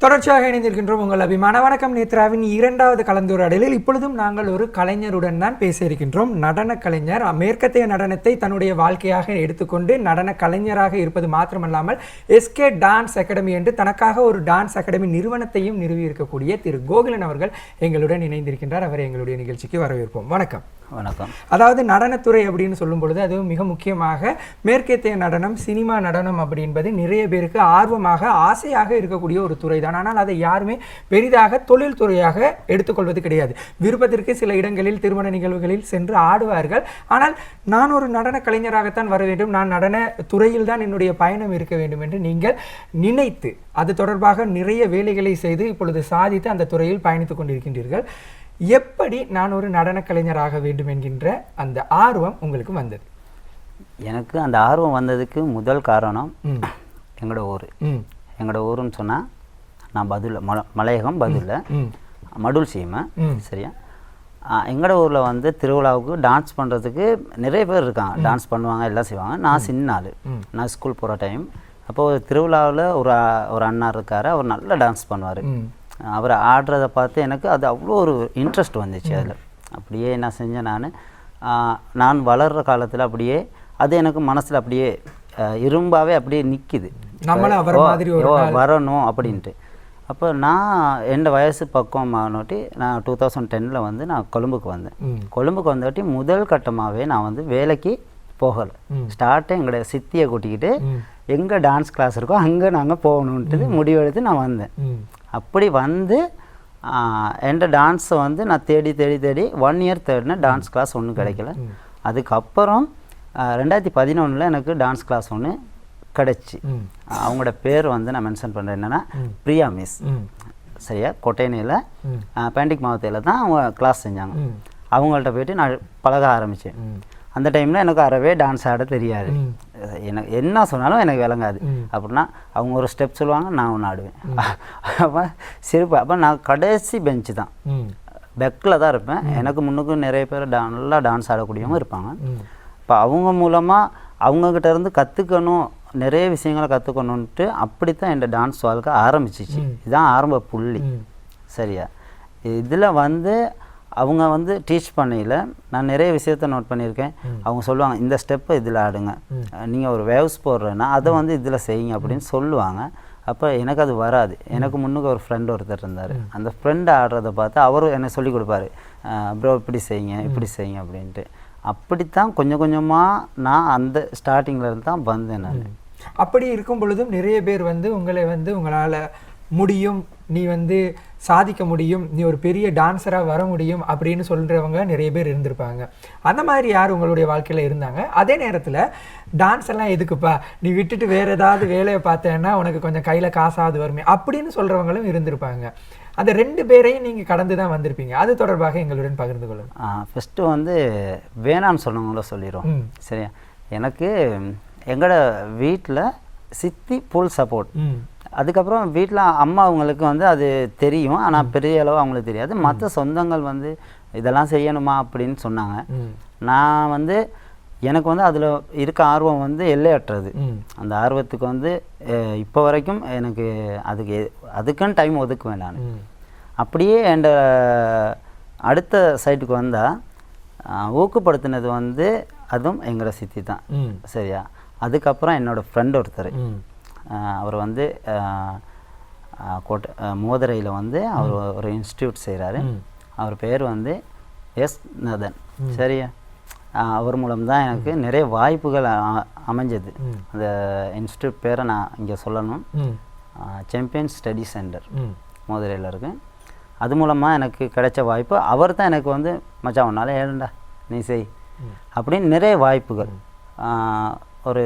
தொடர்ச்சியாக இணைந்திருக்கின்றோம் உங்கள் அபிமான வணக்கம் நேத்ராவின் இரண்டாவது கலந்துரையாடலில் இப்பொழுதும் நாங்கள் ஒரு கலைஞருடன் தான் பேச இருக்கின்றோம். நடன கலைஞர் மேற்கத்திய நடனத்தை தன்னுடைய வாழ்க்கையாக எடுத்துக்கொண்டு நடன கலைஞராக இருப்பது மாத்திரமல்லாமல் எஸ்கே டான்ஸ் அகாடமி என்று தனக்காக ஒரு டான்ஸ் அகாடமி நிறுவனத்தையும் நிறுவி இருக்கக்கூடிய திரு கோகுலன் அவர்கள் எங்களுடன் இணைந்திருக்கின்றார். அவரை எங்களுடைய நிகழ்ச்சிக்கு வரவேற்போம். வணக்கம். வணக்கம். அதாவது நடனத்துறை அப்படின்னு சொல்லும் பொழுது அது மிக முக்கியமாக மேற்கத்திய நடனம், சினிமா நடனம் அப்படின்பது நிறைய பேருக்கு ஆர்வமாக ஆசையாக இருக்கக்கூடிய ஒரு துறை தான். ஆனால் அதை யாருமே பெரிதாக தொழில் துறையாக எடுத்துக்கொள்வது கிடையாது. விருப்பத்திற்கு சில இடங்களில் திருமண நிகழ்வுகளில் சென்று ஆடுவார்கள். ஆனால் நான் ஒரு நடன கலைஞராகத்தான் வர வேண்டும், நான் நடன துறையில் தான் என்னுடைய பயணம் இருக்க வேண்டும் என்று நீங்கள் நினைத்து அது தொடர்பாக நிறைய வேலைகளை செய்து இப்பொழுது சாதித்து அந்த துறையில் பயணித்துக் கொண்டிருக்கின்றீர்கள். எப்படி நான் ஒரு நடன கலைஞராக வேண்டும் என்கின்ற அந்த ஆர்வம் உங்களுக்கு வந்தது? எனக்கு அந்த ஆர்வம் வந்ததுக்கு முதல் காரணம் எங்களோட ஊர். எங்களோட ஊருன்னு சொன்னால் நான் பதில் மலையகம் பதில் மடுல் சீமை. சரியா? எங்களோட ஊரில் வந்து திருவிழாவுக்கு டான்ஸ் பண்ணுறதுக்கு நிறைய பேர் இருக்காங்க, டான்ஸ் பண்ணுவாங்க, எல்லாம் செய்வாங்க. நான் சின்ன ஆள், நான் ஸ்கூல் போகிற டைம். அப்போது திருவிழாவில் ஒரு அண்ணா இருக்கார், அவர் நல்லா டான்ஸ் பண்ணுவார். அவர் ஆடுறதை பார்த்து எனக்கு அது அவ்வளோ ஒரு இன்ட்ரெஸ்ட் வந்துச்சு. அதில் அப்படியே என்ன செஞ்சேன், நான் வளர்கிற காலத்தில் அப்படியே அது எனக்கு மனசில் அப்படியே இரும்பாகவே அப்படியே நிற்கிது, வரணும் அப்படின்ட்டு. அப்போ நான் என் வயசு பக்குவமானோட்டி நான் 2010 வந்து நான் கொழும்புக்கு வந்தேன். கொழும்புக்கு வந்தாட்டி முதல் கட்டமாகவே நான் வந்து வேலைக்கு போகலை. ஸ்டார்ட்டை எங்களோட சித்தியை கூட்டிக்கிட்டு எங்கே டான்ஸ் கிளாஸ் இருக்கோ அங்கே நாங்கள் போகணுன்ட்டு முடிவெடுத்து நான் வந்தேன். அப்படி வந்து என் டான்ஸை வந்து நான் தேடி 1 இயர் தேடினேன். டான்ஸ் கிளாஸ் ஒன்றும் கிடைக்கல. அதுக்கப்புறம் 2011 எனக்கு டான்ஸ் கிளாஸ் ஒன்று கிடச்சி. அவங்களோட பேர் வந்து நான் மென்ஷன் பண்ணுறேன், என்னென்னா பிரியா மிஸ். சரியா? கொட்டைனையில் பேண்டிக் மாவட்டத்தில் தான் அவங்க கிளாஸ் செஞ்சாங்க. அவங்கள்ட்ட போய்ட்டு நான் பழக ஆரம்பித்தேன். அந்த டைமில் எனக்கு அறவே டான்ஸ் ஆட தெரியாது. எனக்கு என்ன சொன்னாலும் எனக்கு விளங்காது. அப்படின்னா அவங்க ஒரு ஸ்டெப் சொல்லுவாங்க, நான் ஒன்று ஆடுவேன். அப்போ சிரிப்பு. அப்போ நான் கடைசி பெஞ்சு தான், பெக்கில் தான் இருப்பேன். எனக்கு முன்னுக்கு நிறைய பேர் நல்லா டான்ஸ் ஆடக்கூடியவங்க இருப்பாங்க. இப்போ அவங்க மூலமாக அவங்கக்கிட்ட இருந்து கற்றுக்கணும், நிறைய விஷயங்களை கற்றுக்கணுன்ட்டு அப்படித்தான் என் டான்ஸ் வாழ்க்கை ஆரம்பிச்சிச்சு. இதுதான் ஆரம்ப புள்ளி. சரியா? இதில் வந்து அவங்க வந்து டீச் பண்ணையில் நான் நிறைய விஷயத்த நோட் பண்ணியிருக்கேன். அவங்க சொல்லுவாங்க, இந்த ஸ்டெப்பை இதில் ஆடுங்க, நீங்கள் ஒரு வேவ்ஸ் போடுறேன்னா அதை வந்து இதில் செய்யுங்க அப்படின்னு சொல்லுவாங்க. அப்போ எனக்கு அது வராது. எனக்கு முன்னுக்கு ஒரு ஃப்ரெண்ட் ஒருத்தர் இருந்தார். அந்த ஃப்ரெண்டு ஆடுறதை பார்த்து அவரும் என்னை சொல்லி கொடுப்பாரு, ப்ரோ இப்படி செய்யுங்க இப்படி செய்யுங்க அப்படின்ட்டு. அப்படித்தான் கொஞ்சம் கொஞ்சமாக நான் அந்த ஸ்டார்டிங்கில் இருந்து தான் வந்தேன் நான். அப்படி இருக்கும் பொழுதும் நிறைய பேர் வந்து உங்களை வந்து உங்களால் முடியும், நீ வந்து சாதிக்க முடியும், நீ ஒரு பெரிய டான்ஸராக வர முடியும் அப்படின்னு சொல்கிறவங்க நிறைய பேர் இருந்திருப்பாங்க. அந்த மாதிரி யார் உங்களுடைய வாழ்க்கையில் இருந்தாங்க? அதே நேரத்தில் டான்ஸ் எல்லாம் எதுக்குப்பா, நீ விட்டுட்டு வேறு ஏதாவது வேலையை பார்த்தேன்னா உனக்கு கொஞ்சம் கையில் காசாவது வருமே அப்படின்னு சொல்கிறவங்களும் இருந்திருப்பாங்க. அந்த 2 பேரையும் நீங்கள் கடந்து தான் வந்திருப்பீங்க. அது தொடர்பாக எங்களுடன் பகிர்ந்து கொள்ளுங்க. ஃபஸ்ட்டு வந்து வேணான்னு சொன்னவங்கள சொல்லிடுவோம். சரியா? எனக்கு எங்களோட வீட்டில் சித்தி ஃபுல் சப்போர்ட். அதுக்கப்புறம் வீட்டில் அம்மா அவங்களுக்கு வந்து அது தெரியும், ஆனால் பெரிய அளவு அவங்களுக்கு தெரியாது. மற்ற சொந்தங்கள் வந்து இதெல்லாம் செய்யணுமா அப்படின்னு சொன்னாங்க. நான் வந்து எனக்கு வந்து அதில் இருக்க ஆர்வம் வந்து எல்லையற்றது. அந்த ஆர்வத்துக்கு வந்து இப்போ வரைக்கும் எனக்கு அதுக்குன்னு டைம் ஒதுக்குவேன் நான். அப்படியே என் அடுத்த சைட்டுக்கு வந்தால் ஊக்கப்படுத்தினது வந்து அதுவும் எங்களோட சித்தி தான். சரியா? அதுக்கப்புறம் என்னோடய ஃப்ரெண்ட் ஒருத்தர், அவர் வந்து மோதிரையில் வந்து அவர் ஒரு இன்ஸ்டியூட் செய்கிறாரு. அவர் பேர் வந்து எஸ் நதன். சரியா? அவர் மூலம்தான் எனக்கு நிறைய வாய்ப்புகள் அமைஞ்சது. அந்த இன்ஸ்டியூட் பேரை நான் இங்கே சொல்லணும், சாம்பியன் ஸ்டடி சென்டர் மோதிரையில் இருக்கு. அது மூலமாக எனக்கு கிடைச்ச வாய்ப்பு. அவர் தான் எனக்கு வந்து மச்சான் ஒன்றால் ஏழுண்டா நீ செய் அப்படின்னு நிறைய வாய்ப்புகள். ஒரு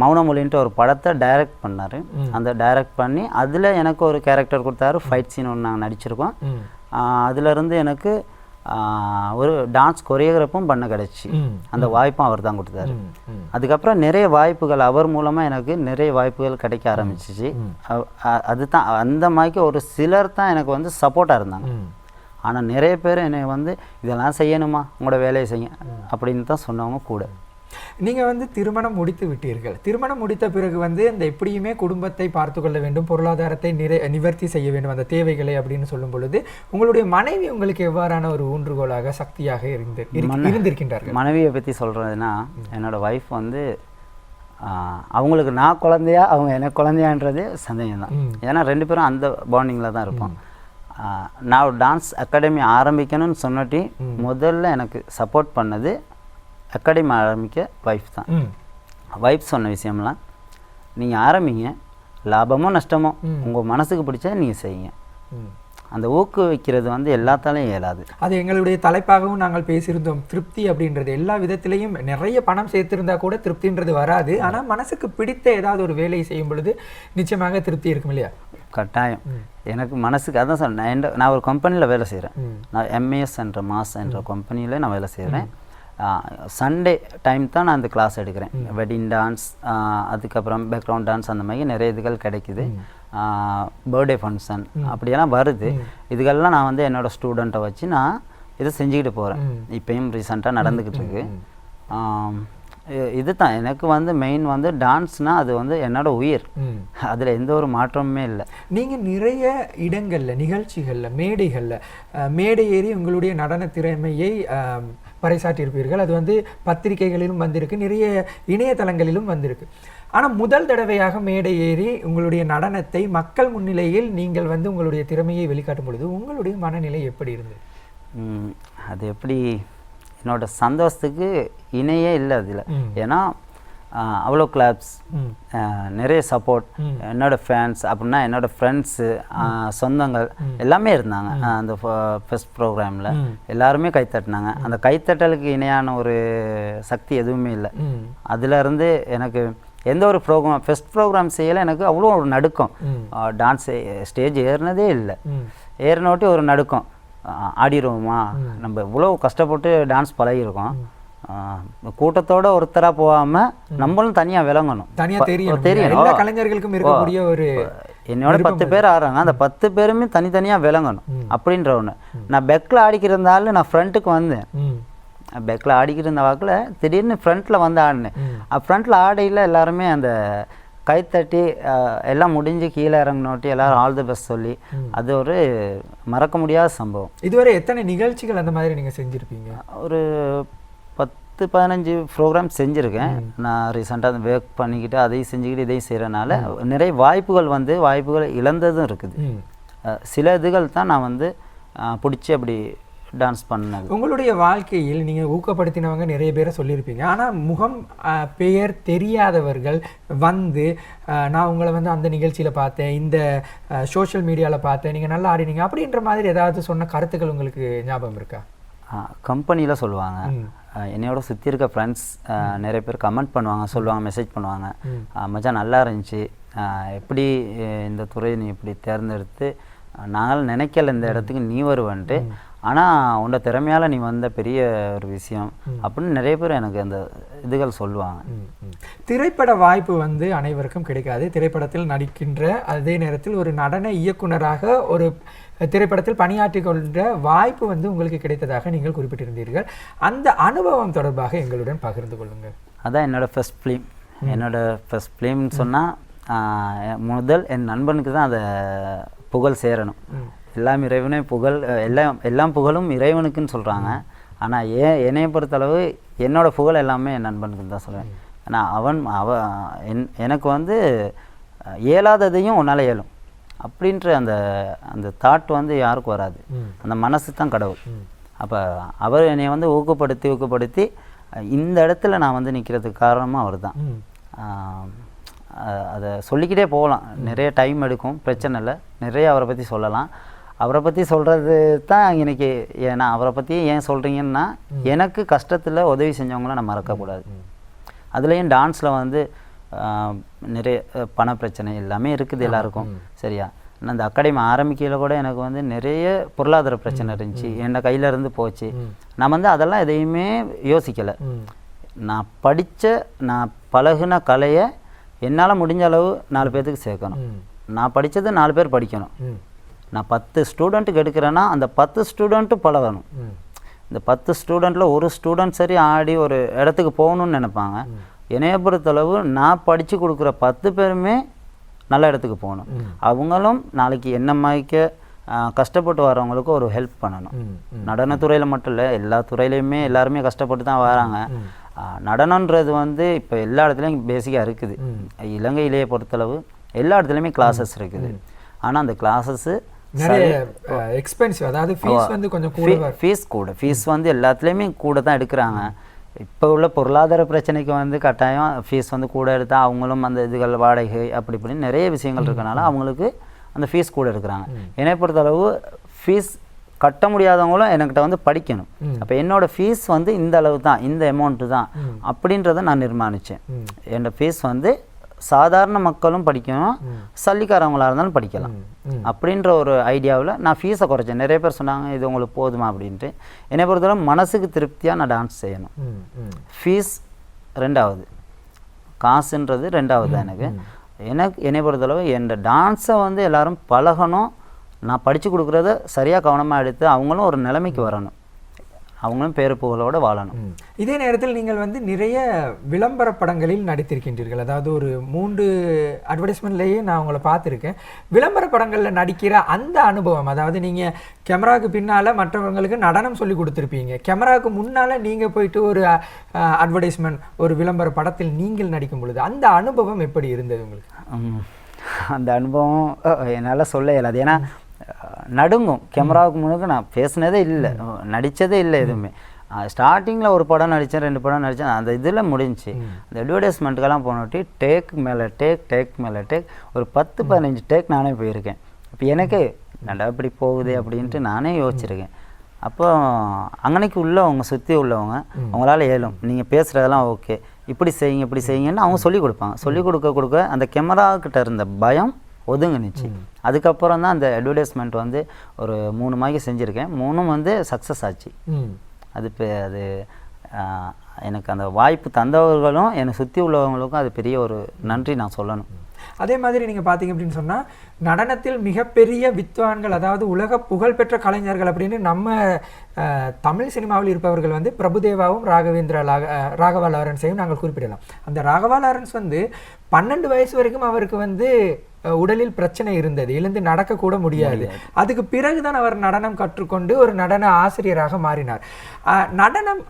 மௌனமொழின்ட்டு ஒரு படத்தை டைரக்ட் பண்ணார். அந்த டைரக்ட் பண்ணி அதில் எனக்கு ஒரு கேரக்டர் கொடுத்தாரு. ஃபைட் சீன் ஒன்று நாங்கள் நடிச்சிருக்கோம். அதிலேருந்து எனக்கு ஒரு டான்ஸ் கொரியோகிராஃபும் பண்ண கிடச்சி. அந்த வாய்ப்பும் அவர் தான் கொடுத்தாரு. அதுக்கப்புறம் நிறைய வாய்ப்புகள் அவர் மூலமாக எனக்கு நிறைய வாய்ப்புகள் கிடைக்க ஆரம்பிச்சிச்சு. அதுதான் அந்த மாதிரி ஒரு சிலர் தான் எனக்கு வந்து சப்போர்ட்டாக இருந்தாங்க. ஆனால் நிறைய பேர் என்னை வந்து இதெல்லாம் செய்யணுமா, உங்களோட வேலையை செய்ய அப்படின்னு தான் சொன்னவங்க கூட. நீங்கள் வந்து திருமணம் முடித்து விட்டீர்கள். திருமணம் முடித்த பிறகு வந்து அந்த எப்படியுமே குடும்பத்தை பார்த்து கொள்ள வேண்டும், பொருளாதாரத்தை நிவர்த்தி செய்ய வேண்டும், அந்த தேவைகளை அப்படின்னு சொல்லும் பொழுது உங்களுடைய மனைவி உங்களுக்கு எவ்வாறான ஒரு ஊன்றுகோலாக சக்தியாக இருந்திருக்கின்றார்கள்? மனைவியை பற்றி சொல்கிறதுனா, என்னோட ஒய்ஃப் வந்து அவங்களுக்கு நான் குழந்தையா அவங்க எனக்கு குழந்தையான்றது சந்தேகம் தான். ஏன்னா 2 பேரும் அந்த பாண்டிங்கில் தான் இருப்போம். நான் ஒரு டான்ஸ் அகாடமி ஆரம்பிக்கணும்னு சொன்னாட்டி முதல்ல எனக்கு சப்போர்ட் பண்ணது அகாடமி ஆரம்பிக்க ஒய்ஃப் தான். ஒய்ஃப் சொன்ன விஷயம்லாம், நீங்கள் ஆரம்பிங்க, லாபமோ நஷ்டமோ உங்கள் மனசுக்கு பிடிச்சா நீங்கள் செய்யுங்க. அந்த ஊக்குவிக்கிறது வந்து எல்லாத்தாலையும் இயலாது. அது எங்களுடைய தலைப்பாகவும் நாங்கள் பேசியிருந்தோம். திருப்தி அப்படின்றது எல்லா விதத்திலையும் நிறைய பணம் சேர்த்திருந்தா கூட திருப்தின்றது வராது. ஆனால் மனசுக்கு பிடித்த ஏதாவது ஒரு வேலையை செய்யும் பொழுது நிச்சயமாக திருப்தி இருக்கும் இல்லையா? கட்டாயம். எனக்கு மனசுக்கு அதான் சொன்னேன். நான் ஒரு கம்பெனியில் வேலை செய்கிறேன். நான் எம்ஏஎஸ் என்ற மாஸ் என்ற கம்பெனியில் நான் வேலை செய்கிறேன். சண்டே டைம் தான் நான் அந்த கிளாஸ் எடுக்கிறேன். வெட்டிங் டான்ஸ், அதுக்கப்புறம் பேக்ரவுண்ட் டான்ஸ், அந்த மாதிரி நிறைய இதுகள் கிடைக்குது. பர்த்டே ஃபங்க்ஷன் அப்படியெல்லாம் வருது. இதுக்கெல்லாம் நான் வந்து என்னோடய ஸ்டூடெண்ட்டை வச்சு நான் இதை செஞ்சுக்கிட்டு போகிறேன். இப்போயும் ரீசெண்டாக நடந்துக்கிட்டு இருக்கு. இது தான் எனக்கு வந்து மெயின் வந்து டான்ஸ்னால் அது வந்து என்னோட உயிர். அதில் எந்த ஒரு மாற்றமுமே இல்லை. நீங்கள் நிறைய இடங்களில், நிகழ்ச்சிகளில், மேடை ஏறி உங்களுடைய நடன திறமையை பறைசாற்றியிருப்பீர்கள். அது வந்து பத்திரிகைகளிலும் வந்திருக்கு, நிறைய இணையதளங்களிலும் வந்திருக்கு. ஆனால் முதல் தடவையாக மேடை ஏறி உங்களுடைய நடனத்தை மக்கள் முன்னிலையில் நீங்கள் வந்து உங்களுடைய திறமையை வெளிக்காட்டும் பொழுது உங்களுடைய மனநிலை எப்படி இருந்தது? அது எப்படி, என்னோட சந்தோஷத்துக்கு இணையே இல்லை அதில். ஏன்னா அவ்வளோ கிளாப்ஸ், நிறைய சப்போர்ட், என்னோட ஃபேன்ஸ் அப்படின்னா என்னோட ஃப்ரெண்ட்ஸு, சொந்தங்கள் எல்லாமே இருந்தாங்க. அந்த ஃபர்ஸ்ட் ப்ரோக்ராமில் எல்லாருமே கைத்தட்டினாங்க. அந்த கைத்தட்டலுக்கு இணையான ஒரு சக்தி எதுவுமே இல்லை. அதுலேருந்து எனக்கு எந்த ஒரு ஃபர்ஸ்ட் ப்ரோக்ராம் செய்யலை. எனக்கு அவ்வளோ ஒரு நடுக்கம். டான்ஸ் ஸ்டேஜ் ஏறினதே இல்லை. ஏறினோட்டி ஒரு நடுக்கம். ஆடிடுவோமா, நம்ம இவ்வளோ கஷ்டப்பட்டு டான்ஸ் பழகிருக்கோம், கூட்டத்தோட ஒருத்தராக போகாமல் நம்மளும் தனியாக விளங்கணும். தெரியும் கலைஞர்களுக்கும் இருக்கக்கூடிய ஒரு, என்னோட 10 பேர் ஆடுறாங்க, அந்த 10 பேருமே தனித்தனியாக விளங்கணும் அப்படின்ற ஒன்று. நான் பெக்கில் ஆடிக்கிறதால நான் ஃப்ரண்ட்டுக்கு வந்தேன். பெக்கில் ஆடிக்கிட்டு இருந்த வாக்கில் திடீர்னு ஃப்ரண்ட்டில் வந்து ஆடினேன். ஃப்ரண்ட்டில் ஆடையில் எல்லாருமே அந்த கைத்தட்டி எல்லாம் முடிஞ்சு கீழே இறங்கினோட்டி எல்லாரும் ஆல் தி பெஸ்ட் சொல்லி, அது ஒரு மறக்க முடியாத சம்பவம். இதுவரை எத்தனை நிகழ்ச்சிகள் அந்த மாதிரி நீங்கள் செஞ்சுருப்பீங்க? ஒரு 10-15 ப்ரோக்ராம் செஞ்சுருக்கேன். நான் ரீசெண்டாக ஒர்க் பண்ணிக்கிட்டு அதையும் செஞ்சுக்கிட்டு இதையும் செய்கிறனால நிறைய வாய்ப்புகள் இழந்ததும் இருக்குது. சில இதுகள் தான் நான் வந்து பிடிச்சி அப்படி டான்ஸ் பண்ணது. உங்களுடைய வாழ்க்கையில் நீங்கள் ஊக்கப்படுத்தினவங்க நிறைய பேரை சொல்லியிருப்பீங்க. ஆனால் முகம் பெயர் தெரியாதவர்கள் வந்து நான் உங்களை வந்து அந்த நிகழ்ச்சியில் பார்த்தேன், இந்த சோஷியல் மீடியாவில் பார்த்தேன், நீங்கள் நல்லா ஆடினீங்க அப்படின்ற மாதிரி ஏதாவது சொன்ன கருத்துக்கள் உங்களுக்கு ஞாபகம் இருக்கா? கம்பெனியில் சொல்லுவாங்க, என்னையோட சுற்றி இருக்க ஃப்ரெண்ட்ஸ் நிறைய பேர் கமெண்ட் பண்ணுவாங்க, சொல்லுவாங்க, மெசேஜ் பண்ணுவாங்க, மச்சான் நல்லா இருந்துச்சு, எப்படி இந்த துறையை நீ இப்படி தேர்ந்தெடுத்து, நாங்கள் நினைக்கல இந்த இடத்துக்கு நீ வருவன்ட்டு, ஆனால் உன்னோட திறமையால் நீ வந்த பெரிய ஒரு விஷயம் அப்படின்னு நிறைய பேர் எனக்கு அந்த இதுகள் சொல்லுவாங்க. திரைப்பட வாய்ப்பு வந்து அனைவருக்கும் கிடைக்காது. திரைப்படத்தில் நடிக்கின்ற அதே நேரத்தில் ஒரு நடன இயக்குனராக ஒரு திரைப்படத்தில் பணியாற்றி கொண்ட வாய்ப்பு வந்து உங்களுக்கு கிடைத்ததாக நீங்கள் குறிப்பிட்டிருந்தீர்கள். அந்த அனுபவம் தொடர்பாக எங்களுடன் பகிர்ந்து கொள்ளுங்கள். அதான் என்னோட ஃபர்ஸ்ட் ஃபிலிம். என்னோட ஃபர்ஸ்ட் ஃபிலிம்னு சொன்னால் முதல் என் நண்பனுக்கு தான் அதை புகழ் சேரணும். எல்லாம் இறைவனே புகழ், எல்லாம் புகழும் இறைவனுக்குன்னு சொல்கிறாங்க. ஆனால் என்னையை பொறுத்தளவு என்னோடய புகழ் எல்லாமே என் நண்பனுக்கு தான் சொல்லுவேன். ஏன்னா எனக்கு வந்து இயலாததையும் உன்னால் இயலும் அப்படின்ற அந்த தாட் வந்து யாருக்கும் வராது. அந்த மனசு தான் கடவுள். அப்போ அவர் என்னை வந்து ஊக்கப்படுத்தி இந்த இடத்துல நான் வந்து நிற்கிறதுக்கு காரணமாக அவர் தான். அதை சொல்லிக்கிட்டே போகலாம், நிறைய டைம் எடுக்கும், பிரச்சனை இல்லை, நிறைய அவரை பற்றி சொல்லலாம். அவரை பற்றி சொல்கிறது தான் இன்னைக்கு. ஏன்னா அவரை பற்றி ஏன் சொல்கிறீங்கன்னா, எனக்கு கஷ்டத்தில் உதவி செஞ்சவங்கள நான் மறக்கக்கூடாது. அதுலேயும் டான்ஸில் வந்து நிறைய பண பிரச்சனை எல்லாமே இருக்குது எல்லாருக்கும், சரியா? நான் அந்த அகாடமி ஆரம்பிக்கையில் கூட எனக்கு வந்து நிறைய பொருளாதார பிரச்சனை இருந்துச்சு, என் கையிலேருந்து போச்சு. நான் வந்து அதெல்லாம் எதையுமே யோசிக்கலை. நான் பழகுன கலையை என்னால் முடிஞ்ச அளவு 4 பேர்த்துக்கு சேர்க்கணும். நான் படித்தது 4 பேர் படிக்கணும். நான் 10 ஸ்டூடெண்ட்டுக்கு எடுக்கிறேன்னா அந்த 10 ஸ்டூடெண்ட்டும் பழகணும். இந்த 10 ஸ்டூடெண்ட்டில் ஒரு ஸ்டூடெண்ட் சரி ஆடி ஒரு இடத்துக்கு போகணுன்னு நினைப்பாங்க. என்னைய பொறுத்தளவு நான் படித்து கொடுக்குற 10 பேருமே நல்ல இடத்துக்கு போகணும். அவங்களும் நாளைக்கு என்ன மாதிரிக்க கஷ்டப்பட்டு வரவங்களுக்கு ஒரு ஹெல்ப் பண்ணணும். நடனத்துறையில் மட்டும் இல்லை, எல்லா துறையிலையுமே எல்லாருமே கஷ்டப்பட்டு தான் வராங்க. நடனன்றது வந்து இப்போ எல்லா இடத்துலையும் பேசிக்காக இருக்குது. இலங்கையிலேயே பொறுத்தளவு எல்லா இடத்துலையுமே கிளாஸஸ் இருக்குது. ஆனால் அந்த கிளாஸஸ்ஸு நிறைய எக்ஸ்பென்சிவ், அதாவது ஃபீஸ் வந்து கொஞ்சம் கூட, ஃபீஸ் வந்து எல்லாத்துலேயுமே கூட தான் எடுக்கிறாங்க. இப்போ உள்ள பொருளாதார பிரச்சனைக்கு வந்து கட்டாயம் ஃபீஸ் வந்து கூட எடுத்தால் அவங்களும் அந்த இதுகள் வாடகை அப்படி இப்படின்னு நிறைய விஷயங்கள் இருக்கனால அவங்களுக்கு அந்த ஃபீஸ் கூட எடுக்கிறாங்க. என்னை பொறுத்தளவு ஃபீஸ் கட்ட முடியாதவங்களும் என்கிட்ட வந்து படிக்கணும். அப்போ என்னோட ஃபீஸ் வந்து இந்த அளவு தான், இந்த அமௌண்ட்டு தான் அப்படின்றத நான் நிர்மாணித்தேன். என்னோட ஃபீஸ் வந்து சாதாரண மக்களும் படிக்கணும், சல்லிக்காரவங்களாக இருந்தாலும் படிக்கலாம் அப்படின்ற ஒரு ஐடியாவில் நான் ஃபீஸை குறைச்சேன். நிறைய பேர் சொன்னாங்க இது உங்களுக்கு போதுமா அப்படின்ட்டு. என்னை பொறுத்தவரை மனசுக்கு திருப்தியாக நான் டான்ஸ் செய்யணும். ஃபீஸ் ரெண்டாவது, காசுன்றது ரெண்டாவது தான் எனக்கு. என்னை பொறுத்தளவு என் டான்ஸை வந்து எல்லோரும் பழகணும். நான் படித்து கொடுக்குறத சரியாக கவனமாக எடுத்து அவங்களும் ஒரு நிலைமைக்கு வரணும், அவங்களும் பேரு புகழோடு வாழணும். இதே நேரத்தில் நீங்கள் வந்து நிறைய விளம்பர படங்களில் நடித்திருக்கின்றீர்கள். அதாவது ஒரு 3 அட்வர்டைஸ்மெண்ட்லேயே நான் உங்களை பார்த்துருக்கேன். விளம்பர படங்களில் நடிக்கிற அந்த அனுபவம், அதாவது நீங்கள் கேமராவுக்கு பின்னால் மற்றவங்களுக்கு நடனம் சொல்லி கொடுத்துருப்பீங்க, கேமராவுக்கு முன்னால் நீங்கள் போயிட்டு ஒரு அட்வர்டைஸ்மெண்ட் ஒரு விளம்பர படத்தில் நீங்கள் நடிக்கும் பொழுது அந்த அனுபவம் எப்படி இருந்தது உங்களுக்கு? அந்த அனுபவம் என்னால் சொல்ல இயலாது. ஏன்னா நடுங்கும். கேமராவுக்கு முன்னாடி நான் பேசினதே இல்லை, நடித்ததே இல்லை எதுவுமே. ஸ்டார்டிங்கில் ஒரு படம் நடித்தேன், 2 படம் நடித்தேன், அந்த இதில் முடிஞ்சு. அந்த அட்வர்டைஸ்மெண்ட்டுக்கெல்லாம் போனோட்டி டேக் மேலே டேக் மேலே டேக் ஒரு 10-15 டேக் நானே போயிருக்கேன். இப்போ எனக்கு நல்லா இப்படி போகுது அப்படின்ட்டு நானே யோசிச்சிருக்கேன். அப்போ அங்கனைக்கு உள்ளவங்க சுற்றி உள்ளவங்க அவங்களால ஏலும் நீங்கள் பேசுகிறதெல்லாம் ஓகே, இப்படி செய்யுங்க இப்படி செய்யுங்கன்னு அவங்க சொல்லிக் கொடுப்பாங்க. சொல்லிக் கொடுக்க அந்த கேமராக்கிட்ட இருந்த பயம் ஒதுங்குனுச்சு. அதுக்கப்புறம் தான் அந்த அட்வர்டைஸ்மெண்ட் வந்து ஒரு 3 மாய்க்கு செஞ்சுருக்கேன். 3ம் வந்து சக்ஸஸ் ஆச்சு. அது எனக்கு அந்த வாய்ப்பு தந்தவர்களும் என்னை சுற்றி உள்ளவங்களுக்கும் அது பெரிய ஒரு நன்றி நான் சொல்லணும். அதே மாதிரி நீங்கள் பார்த்தீங்க அப்படின்னு சொன்னால் நடனத்தில் மிகப்பெரிய வித்வான்கள், அதாவது உலக புகழ்பெற்ற கலைஞர்கள் அப்படின்னு நம்ம தமிழ் சினிமாவில் இருப்பவர்கள் வந்து பிரபுதேவாவும் ராகவா லாரன்ஸையும் நாங்கள் குறிப்பிடலாம். அந்த ராகவா லாரன்ஸ் வந்து 12 வயசு வரைக்கும் அவருக்கு வந்து உடலில் பிரச்சனை இருந்தது, எழுந்து நடக்கக்கூட முடியாது. அதுக்கு பிறகுதான் அவர் நடனம் கற்றுக்கொண்டு ஒரு நடன ஆசிரியராக மாறினார். நடனம்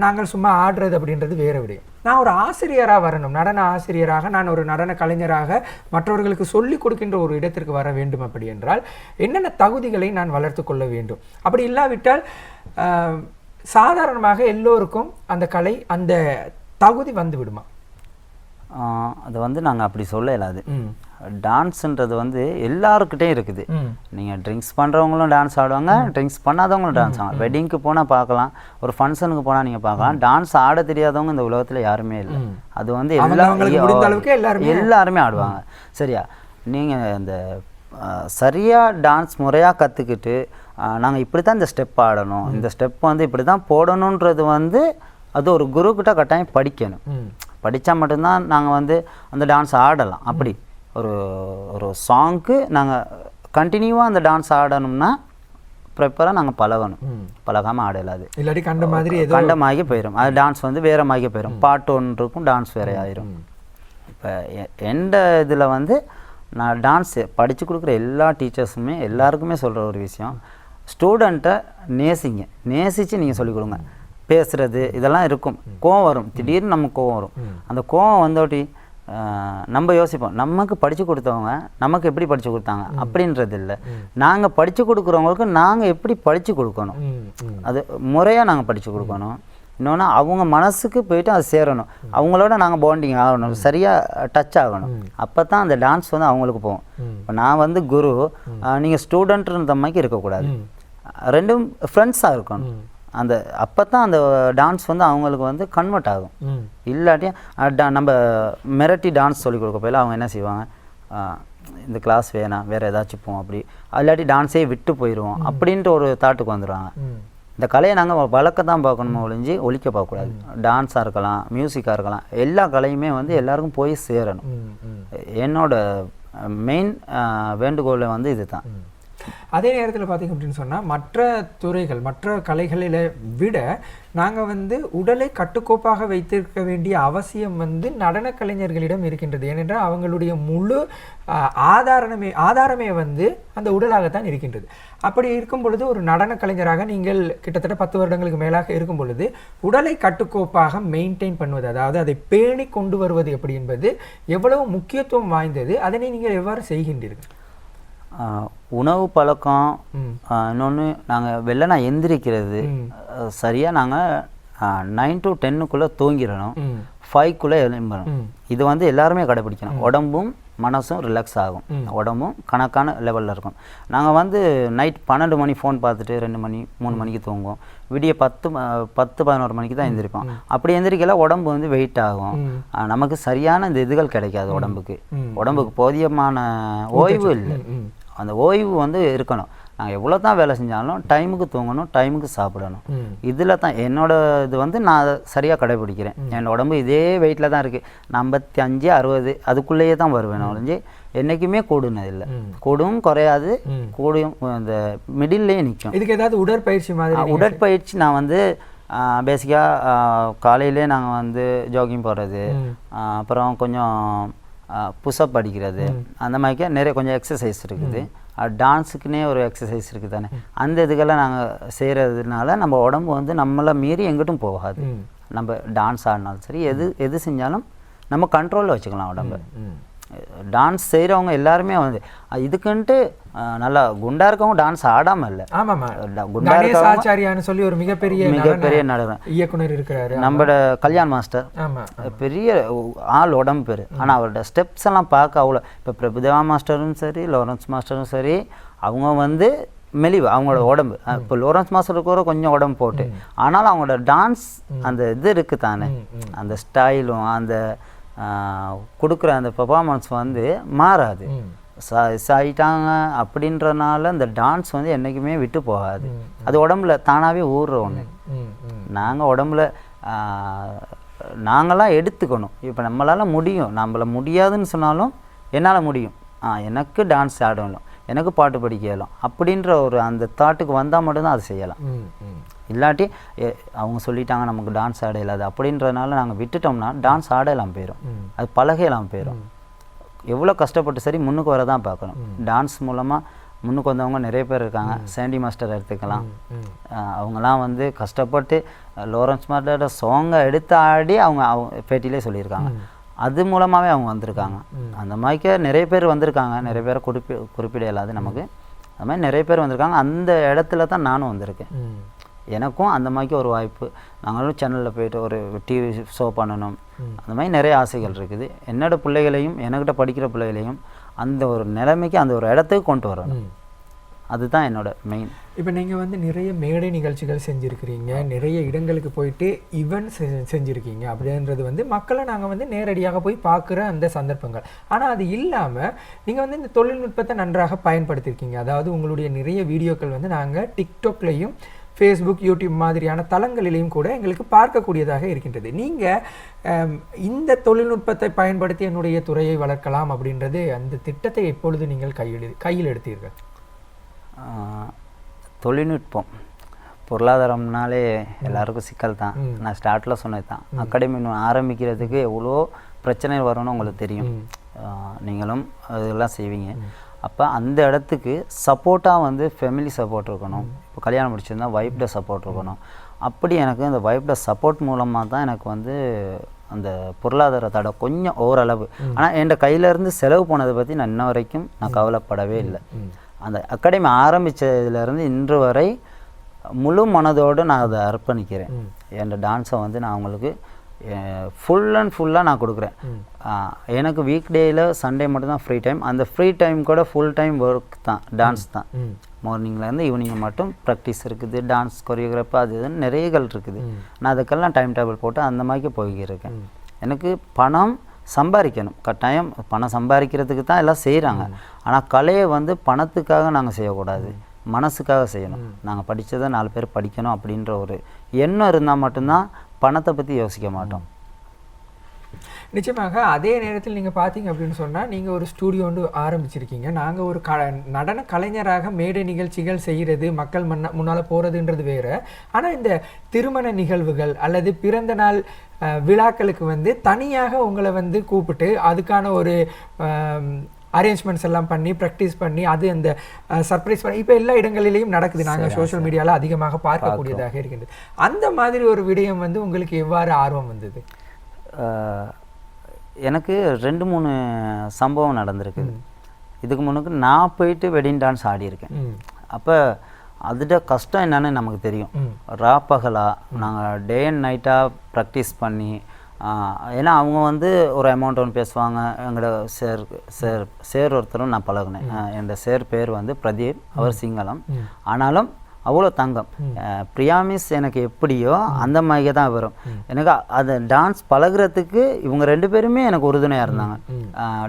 நாங்கள் சும்மா ஆடுறது அப்படின்றது வேறு விடயம். நான் ஒரு ஆசிரியராக வரணும், நடன ஆசிரியராக, நான் ஒரு நடன கலைஞராக மற்றவர்களுக்கு சொல்லிக் கொடுக்கின்ற ஒரு இடத்திற்கு வர வேண்டும். அப்படி என்றால் என்னென்ன தகுதிகளை நான் வளர்த்து கொள்ள வேண்டும்? அப்படி இல்லாவிட்டால் சாதாரணமாக எல்லோருக்கும் அந்த கலை அந்த தகுதி வந்து விடுமா? அது வந்து நாங்கள் அப்படி சொல்ல இயலாது. டான்ஸுன்றது வந்து எல்லாருக்கிட்டையும் இருக்குது. நீங்கள் ட்ரிங்க்ஸ் பண்ணுறவங்களும் டான்ஸ் ஆடுவாங்க, ட்ரிங்க்ஸ் பண்ணாதவங்களும் டான்ஸ் ஆடுவாங்க. வெட்டிங்க்கு போனால் பார்க்கலாம், ஒரு ஃபங்க்ஷனுக்கு போனால் நீங்கள் பார்க்கலாம். டான்ஸ் ஆட தெரியாதவங்க இந்த உலகத்தில் யாருமே இல்லை. அது வந்து எல்லாருமே ஆடுவாங்க. சரியா? நீங்கள் இந்த சரியாக டான்ஸ் முறையாக கற்றுக்கிட்டு நாங்கள் இப்படி தான் இந்த ஸ்டெப் ஆடணும், இந்த ஸ்டெப் வந்து இப்படி தான் போடணுன்றது வந்து அது ஒரு குருக்கிட்ட கட்டாயம் படிக்கணும். படித்தா மட்டும்தான் நாங்கள் வந்து அந்த டான்ஸ் ஆடலாம். அப்படி ஒரு சாங்க்கு நாங்கள் கண்டினியூவாக அந்த டான்ஸ் ஆடணும்னா ப்ராப்பராக நாங்கள் பழகணும். பழகாமல் ஆடலாது, இல்லாட்டி கண்ட மாதிரி போயிடும். அது டான்ஸ் வந்து வேறு மாதிரி போயிடும். பாட்டு ஒன்று இருக்கும், டான்ஸ் வேறு ஆயிரும். இப்போ எந்த இதில் வந்து நான் டான்ஸ் படித்து கொடுக்குற எல்லா டீச்சர்ஸுமே எல்லாருக்குமே சொல்கிற ஒரு விஷயம், ஸ்டூடெண்ட்டை நேசித்து நீங்கள் சொல்லிக் கொடுங்க. பேசுகிறது இதெல்லாம் இருக்கும், கோவம் வரும், திடீர்னு நமக்கு கோவம் வரும். அந்த கோவம் வந்தோட்டி நம்ம யோசிப்போம், நமக்கு படித்து கொடுத்தவங்க நமக்கு எப்படி படித்து கொடுத்தாங்க அப்படின்றது இல்லை. நாங்கள் படித்து கொடுக்குறவங்களுக்கு நாங்கள் எப்படி படித்து கொடுக்கணும், அது முறையாக நாங்கள் படித்து கொடுக்கணும். இன்னொன்று அவங்க மனசுக்கு போயிட்டு அது சேரணும், அவங்களோட நாங்கள் பாண்டிங் ஆகணும், சரியாக டச் ஆகணும். அப்போ தான் அந்த டான்ஸ் வந்து அவங்களுக்கு போகும். இப்போ நான் வந்து குரு, நீங்கள் ஸ்டூடெண்ட்ன்ற மாதிரி இருக்கக்கூடாது, ரெண்டும் ஃப்ரெண்ட்ஸாக இருக்கணும். அந்த அப்போ தான் அந்த டான்ஸ் வந்து அவங்களுக்கு வந்து கன்வெர்ட் ஆகும். இல்லாட்டி நம்ம மிரட்டி டான்ஸ் சொல்லிக் கொடுக்க போயில அவங்க என்ன செய்வாங்க, இந்த கிளாஸ் வேணாம் வேறு ஏதாச்சும் போவோம், அப்படி இல்லாட்டி டான்ஸே விட்டு போயிடுவோம் அப்படின்ட்டு ஒரு தாட்டுக்கு வந்துடுவாங்க. இந்த கலையை நாங்கள் வளர்க்க தான் பார்க்கணுமோ ஒழிஞ்சு ஒழிக்க பார்க்கக்கூடாது. டான்ஸாக இருக்கலாம், மியூசிக்காக இருக்கலாம், எல்லா கலையுமே வந்து எல்லாருக்கும் போய் சேரணும். என்னோட மெயின் வேண்டுகோளை வந்து இது தான். அதே நேரத்தில் பார்த்தீங்க அப்படின்னு சொன்னால் மற்ற துறைகள் மற்ற கலைகளில் விட நாங்கள் வந்து உடலை கட்டுக்கோப்பாக வைத்திருக்க வேண்டிய அவசியம் வந்து நடன கலைஞர்களிடம் இருக்கின்றது. ஏனென்றால் அவங்களுடைய முழு ஆதாரமே வந்து அந்த உடலாகத்தான் இருக்கின்றது. அப்படி இருக்கும் பொழுது ஒரு நடன கலைஞராக நீங்கள் கிட்டத்தட்ட 10 வருடங்களுக்கு மேலாக இருக்கும் பொழுது உடலை கட்டுக்கோப்பாக மெயின்டைன் பண்ணுவது, அதாவது அதை பேணி கொண்டு வருவது எப்படி என்பது எவ்வளவு முக்கியத்துவம் வாய்ந்தது, அதனை நீங்கள் எவ்வாறு செய்கின்றீர்கள்? உணவு பழக்கம், இன்னொன்று நாங்கள் வெள்ளனா எந்திரிக்கிறது சரியாக நாங்கள் 9 to 10க்குள்ளே தூங்கிடணும், 5க்குள்ளே எழும்பணும். இது வந்து எல்லாருமே கடைபிடிக்கணும். உடம்பும் மனசும் ரிலாக்ஸ் ஆகும், உடம்பும் கணக்கான லெவலில் இருக்கும். நாங்கள் வந்து நைட் 12 மணி ஃபோன் பார்த்துட்டு 2 மணி 3 மணிக்கு தூங்குவோம். விடிய 10-11 மணிக்கு தான் எந்திரிப்போம். அப்படி எந்திரிக்கல உடம்பு வந்து வெயிட் ஆகும், நமக்கு சரியான இந்த இதுகள் கிடைக்காது. உடம்புக்கு போதியமான ஓய்வு இல்லை. அந்த ஓய்வு வந்து இருக்கணும். நாங்கள் எவ்வளோ தான் வேலை செஞ்சாலும் டைமுக்கு தூங்கணும், டைமுக்கு சாப்பிடணும். இதில் தான் என்னோட இது வந்து நான் சரியாக கடைபிடிக்கிறேன். என்னோட உடம்பு இதே வெயிட்டில் தான் இருக்குது. 55-60 அதுக்குள்ளேயே தான் வருவேன். ஒழிஞ்சு என்றைக்குமே கூடுனதில்லை. கூடும் குறையாது, கூடும் இந்த மிடில்லையே நிற்கும். இதுக்கு ஏதாவது உடற்பயிற்சி மாதிரி? உடற்பயிற்சி நான் வந்து பேசிக்காக காலையிலே நாங்கள் வந்து ஜாகிங் போகிறது, அப்புறம் கொஞ்சம் புஷ்அப் அடிக்கிறது, அந்த மாதிரிக்கே நிறைய கொஞ்சம் எக்ஸசைஸ் இருக்குது. டான்ஸுக்குன்னே ஒரு எக்ஸசைஸ் இருக்குது தானே, அந்த இதுக்கெல்லாம் நாங்கள் செய்கிறதுனால நம்ம உடம்பு வந்து நம்மளை மீறி எங்கிட்டும் போகாது. நம்ம டான்ஸ் ஆடினாலும் சரி, எது செஞ்சாலும் நம்ம கண்ட்ரோலில் வச்சுக்கலாம் உடம்பு. டான்ஸ் செய்கிறவங்க எல்லாருமே வந்து இதுக்குன்ட்டு நல்லா குண்டா இருக்கவங்க டான்ஸ் ஆடாமல் இல்லை. குண்டா இருக்கவங்க சொல்லி ஒரு மிகப்பெரிய நடனம் இயக்குனர் இருக்கிறாரு, நம்மளோட கல்யாண் மாஸ்டர். பெரிய ஆள் உடம்பு பேர். ஆனால் அவரோட ஸ்டெப்ஸ் எல்லாம் பார்க்க அவ்வளோ. இப்போ பிரபுதேவா மாஸ்டரும் சரி, லாரன்ஸ் மாஸ்டரும் சரி, அவங்க வந்து மெலிவு அவங்களோட உடம்பு. இப்போ லாரன்ஸ் மாஸ்டருக்கு கூட கொஞ்சம் உடம்பு போட்டு, ஆனாலும் அவங்களோட டான்ஸ் அந்த இது இருக்குது தானே, அந்த ஸ்டைலும் அந்த கொடுக்குற அந்த பெர்ஃபார்மன்ஸ் வந்து மாறாது. ஆயிட்டாங்க அப்படின்றனால அந்த டான்ஸ் வந்து என்றைக்குமே விட்டு போகாது. அது உடம்புல தானாகவே ஊறுற ஒன்று. நாங்கள் உடம்புல நாங்களாம் எடுத்துக்கணும். இப்போ நம்மளால் முடியும், நம்மள முடியாதுன்னு சொன்னாலும் என்னால் முடியும், எனக்கு டான்ஸ் ஆடணும், எனக்கு பாட்டு படிக்கலாம் அப்படின்ற ஒரு அந்த தாட்டுக்கு வந்தால் மட்டும்தான் அது செய்யலாம். இல்லாட்டி அவங்க சொல்லிட்டாங்க நமக்கு டான்ஸ் ஆட இல்லாது அப்படின்றதுனால நாங்கள் விட்டுட்டோம்னா டான்ஸ் ஆடலாம் போயிடும், அது பழகலாம் போயிடும். எவ்வளோ கஷ்டப்பட்டு சரி முன்னுக்கு வர தான் பார்க்கணும். டான்ஸ் மூலமாக முன்னுக்கு வந்தவங்க நிறைய பேர் இருக்காங்க. சாண்டி மாஸ்டர் எடுத்துக்கலாம். அவங்களாம் வந்து கஷ்டப்பட்டு லாரன்ஸ் மாஸ்டரோட சாங்கை எடுத்து ஆடி அவங்க பேட்டிலே சொல்லியிருக்காங்க. அது மூலமாகவே அவங்க வந்திருக்காங்க. அந்த மாதிரிக்கே நிறைய பேர் வந்திருக்காங்க. நிறைய பேரை குறிப்பிட இல்லாது நமக்கு. அது மாதிரி நிறைய பேர் வந்திருக்காங்க. அந்த இடத்துல தான் நானும் வந்திருக்கேன். எனக்கும் அந்த மாதிரிக்கு ஒரு வாய்ப்பு, நாங்களும் சேனலில் போய்ட்டு ஒரு டிவி ஷோ பண்ணணும், அந்த மாதிரி நிறைய ஆசைகள் இருக்குது. என்னோட பிள்ளைகளையும் எனக்கிட்ட படிக்கிற பிள்ளைகளையும் அந்த ஒரு நிலைமைக்கு அந்த ஒரு இடத்துக்கு கொண்டு வரணும். அதுதான் என்னோட மெயின். இப்போ நீங்கள் வந்து நிறைய மேடை நிகழ்ச்சிகள் செஞ்சுருக்கிறீங்க, நிறைய இடங்களுக்கு போயிட்டு ஈவெண்ட் செஞ்சுருக்கீங்க. அப்படின்றது வந்து மக்களை நாங்கள் வந்து நேரடியாக போய் பார்க்குற அந்த சந்தர்ப்பங்கள். ஆனால் அது இல்லாமல் நீங்கள் வந்து இந்த தொழில்நுட்பத்தை நன்றாக பயன்படுத்தியிருக்கீங்க. அதாவது உங்களுடைய நிறைய வீடியோக்கள் வந்து நாங்கள் டிக்டாக்லேயும் ஃபேஸ்புக், யூடியூப் மாதிரியான தளங்களிலையும் கூட எங்களுக்கு பார்க்கக்கூடியதாக இருக்கின்றது. நீங்கள் இந்த தொழில்நுட்பத்தை பயன்படுத்தி என்னுடைய துறையை வளர்க்கலாம் அப்படின்றது அந்த திட்டத்தை எப்பொழுது நீங்கள் கையில் எடுத்தீர்கள்? தொழில்நுட்பம் பொருளாதாரம்னாலே எல்லாருக்கும் சிக்கல் தான். நான் ஸ்டார்ட்டில் சொன்னது தான், அகாடமி ஆரம்பிக்கிறதுக்கு எவ்வளோ பிரச்சனை வரும்னு உங்களுக்கு தெரியும். நீங்களும் அதெல்லாம் செய்வீங்க. அப்போ அந்த இடத்துக்கு சப்போர்ட்டாக வந்து ஃபேமிலி சப்போர்ட் இருக்கணும். இப்போ கல்யாணம் முடிச்சிருந்தா வைஃப்ட சப்போர்ட் இருக்கணும். அப்படி எனக்கு அந்த வைஃப்ட சப்போர்ட் மூலமாக தான் எனக்கு வந்து அந்த பொருளாதார தடை கொஞ்சம் ஓரளவு. ஆனால் என் கையிலேருந்து செலவு போனதை பற்றி நான் இன்ன வரைக்கும் நான் கவலைப்படவே இல்லை. அந்த அகாடமி ஆரம்பித்ததுலேருந்து இன்று வரை முழு மனதோடு நான் அதை அர்ப்பணிக்கிறேன். என் டான்ஸை வந்து நான் அவங்களுக்கு ஃபுல் அண்ட் ஃபுல்லாக நான் கொடுக்குறேன். எனக்கு வீக் டேயில் சண்டே மட்டும்தான் ஃப்ரீ டைம். அந்த ஃப்ரீ டைம் கூட ஃபுல் டைம் ஒர்க் தான், டான்ஸ் தான். மார்னிங்லேருந்து ஈவினிங் மட்டும் ப்ராக்டிஸ் இருக்குது, டான்ஸ் கொரியோகிராஃபி அது இதுன்னு நிறையகள் இருக்குது. நான் அதுக்கெல்லாம் டைம் டேபிள் போட்டு அந்த மாதிரிக்கு போய்க்கிருக்கேன். எனக்கு பணம் சம்பாதிக்கணும், கட்டாயம் பணம் சம்பாதிக்கிறதுக்கு தான் எல்லாம் செய்கிறாங்க. ஆனால் கலையை வந்து பணத்துக்காக நாங்கள் செய்யக்கூடாது, மனசுக்காக செய்யணும். நாங்கள் படித்ததை 4 பேர் படிக்கணும் அப்படின்ற ஒரு எண்ணம் இருந்தால் மட்டும்தான் பணத்தை பற்றி யோசிக்க மாட்டோம். நிச்சயமாக அதே நேரத்தில் நீங்கள் பார்த்தீங்க அப்படின்னு சொன்னால் நீங்கள் ஒரு ஸ்டூடியோ வந்து ஆரம்பிச்சிருக்கீங்க. நாங்கள் ஒரு நடன கலைஞராக மேடை நிகழ்ச்சிகள் செய்கிறது, மக்கள் முன்னால் போகிறதுன்றது வேறு. ஆனால் இந்த திருமண நிகழ்வுகள் அல்லது பிறந்த நாள் விழாக்களுக்கு வந்து தனியாக உங்களை வந்து கூப்பிட்டு அதுக்கான ஒரு அரேஞ்ச்மெண்ட்ஸ் எல்லாம் பண்ணி ப்ராக்டிஸ் பண்ணி அது அந்த சர்ப்ரைஸ் பண்ணி இப்போ எல்லா இடங்களிலையும் நடக்குது. நாங்கள் சோஷியல் மீடியாவில் அதிகமாக பார்க்கக்கூடியதாக இருக்கின்றது. அந்த மாதிரி ஒரு விடயம் வந்து உங்களுக்கு எவ்வாறு ஆர்வம் வந்தது? எனக்கு 2-3 சம்பவம் நடந்திருக்குது. இதுக்கு முன்னுக்கு நான் போயிட்டு வெட்டிங் டான்ஸ் ஆடியிருக்கேன். அப்போ அதோட கஷ்டம் என்னன்னு நமக்கு தெரியும். ராப்பகலாக நாங்கள் டே அண்ட் நைட்டாக ப்ராக்டிஸ் பண்ணி, ஏன்னா அவங்க வந்து ஒரு அமௌண்ட் ஒன்று பேசுவாங்க. எங்களோட சேர் ஒருத்தரும் நான் பழகினேன். என்னோட சேர் பேர் வந்து பிரதீப், அவர் சிங்களம். ஆனாலும் அவ்வளோ தங்கம். பிரியாமிஸ் எனக்கு எப்படியோ அந்த மாதிரி தான் வரும். எனக்கு அதை டான்ஸ் பழகுறதுக்கு இவங்க 2 பேருமே எனக்கு உறுதுணையாக இருந்தாங்க.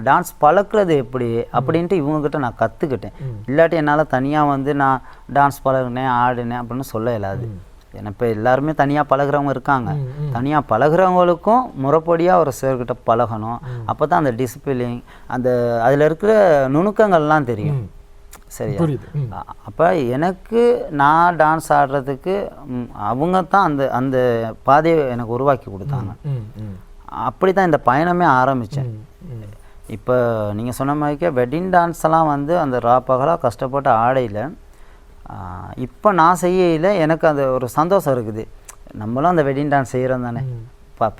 டான்ஸ் பழகுறது எப்படி அப்படின்ட்டு இவங்ககிட்ட நான் கற்றுக்கிட்டேன். இல்லாட்டி என்னால் தனியாக வந்து நான் டான்ஸ் பழகினேன் ஆடினேன் அப்படின்னு சொல்ல இல்லாது. ஏன்னா இப்போ எல்லாருமே தனியாக பழகுறவங்க இருக்காங்க. தனியாக பழகுறவங்களுக்கும் முறைப்படியாக ஒரு சேர்கிட்ட பழகணும். அப்போ தான் அந்த டிசிப்ளின், அந்த அதில் இருக்கிற நுணுக்கங்கள்லாம் தெரியும். சரியா? அப்போ எனக்கு நான் டான்ஸ் ஆடுறதுக்கு அவங்க தான் அந்த அந்த பாதையை எனக்கு உருவாக்கி கொடுத்தாங்க. அப்படி தான் இந்த பயணமே ஆரம்பித்தேன். இப்போ நீங்கள் சொன்ன மாதிரிக்கே வெட்டிங் டான்ஸ்லாம் வந்து அந்த ராப்பகலாக கஷ்டப்பட்டு ஆடையில் இப்போ நான் செய்யல எனக்கு அந்த ஒரு சந்தோஷம் இருக்குது. நம்மளும் அந்த வெட்டிங் டான்ஸ் செய்கிறோம் தானே,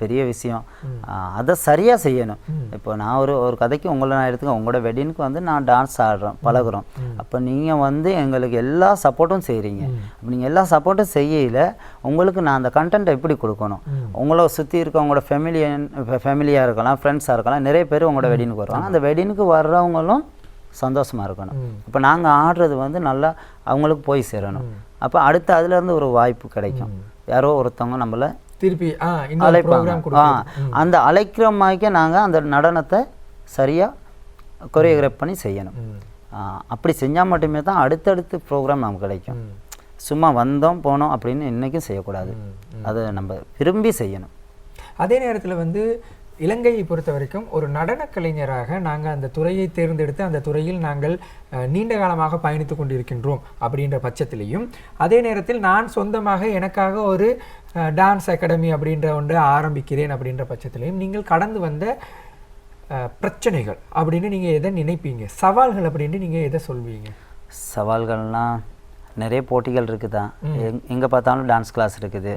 பெரிய விஷயம். அதை சரியாக செய்யணும். இப்போ நான் ஒரு கதைக்கு உங்களை நான் எடுத்துக்க, உங்களோட வெட்டிங்க்கு வந்து நான் டான்ஸ் ஆடுறோம், பழகுறோம். அப்போ நீங்கள் வந்து எங்களுக்கு எல்லா சப்போர்ட்டும் செய்கிறீங்க. அப்போ நீங்கள் எல்லா சப்போர்ட்டும் செய்யல உங்களுக்கு நான் அந்த கண்டென்ட்டை எப்படி கொடுக்கணும்? உங்களை சுற்றி இருக்க உங்களோட ஃபேமிலியாக இருக்கலாம், ஃப்ரெண்ட்ஸாக இருக்கலாம், நிறைய பேர் உங்களோட வெட்டிங்க்கு வருவாங்க. அந்த வெட்டிங்க்கு வர்றவங்களும் சந்தோஷமாக இருக்கணும். இப்போ நாங்கள் ஆடுறது வந்து நல்லா அவங்களுக்கு போய் சேரணும். அப்போ அடுத்து அதுலேருந்து ஒரு வாய்ப்பு கிடைக்கும். யாரோ ஒருத்தவங்க நம்மளை திருப்பி அழைப்பாங்க. அந்த அழைக்கிற மாதிரிக்கே நாங்கள் அந்த நடனத்தை சரியாக கொரியோகிராஃப் பண்ணி செய்யணும். அப்படி செஞ்சால் மட்டுமே தான் அடுத்தடுத்து ப்ரோக்ராம் நமக்கு கிடைக்கும். சும்மா வந்தோம் போனோம் அப்படின்னு இன்றைக்கும் செய்யக்கூடாது. அதை நம்ம விரும்பி செய்யணும். அதே நேரத்தில் வந்து இலங்கையை பொறுத்த வரைக்கும் ஒரு நடன கலைஞராக நாங்கள் அந்த துறையை தேர்ந்தெடுத்து அந்த துறையில் நாங்கள் நீண்ட காலமாக பயணித்து கொண்டிருக்கின்றோம் அப்படின்ற பட்சத்திலையும், அதே நேரத்தில் நான் சொந்தமாக எனக்காக ஒரு டான்ஸ் அகாடமி அப்படின்ற ஒன்று ஆரம்பிக்கிறேன் அப்படின்ற பட்சத்திலையும் நீங்கள் கடந்து வந்த பிரச்சனைகள் அப்படின்னு நீங்கள் எதை நினைப்பீங்க? சவால்கள் அப்படின்னு நீங்கள் எதை சொல்வீங்க? சவால்கள்னால் நிறைய போட்டிகள் இருக்குது தான். எங்கே பார்த்தாலும் டான்ஸ் கிளாஸ் இருக்குது.